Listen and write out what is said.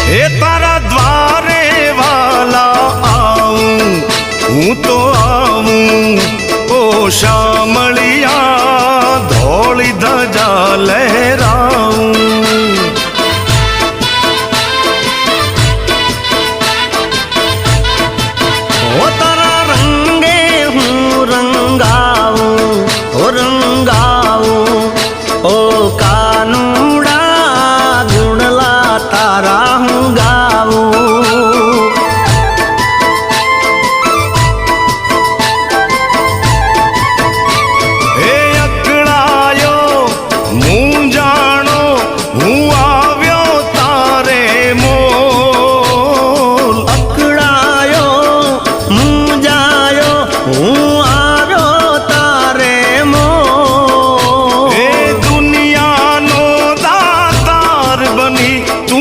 એ તારા દ્વારે વાલા આવું હું તો આવું ઓ શા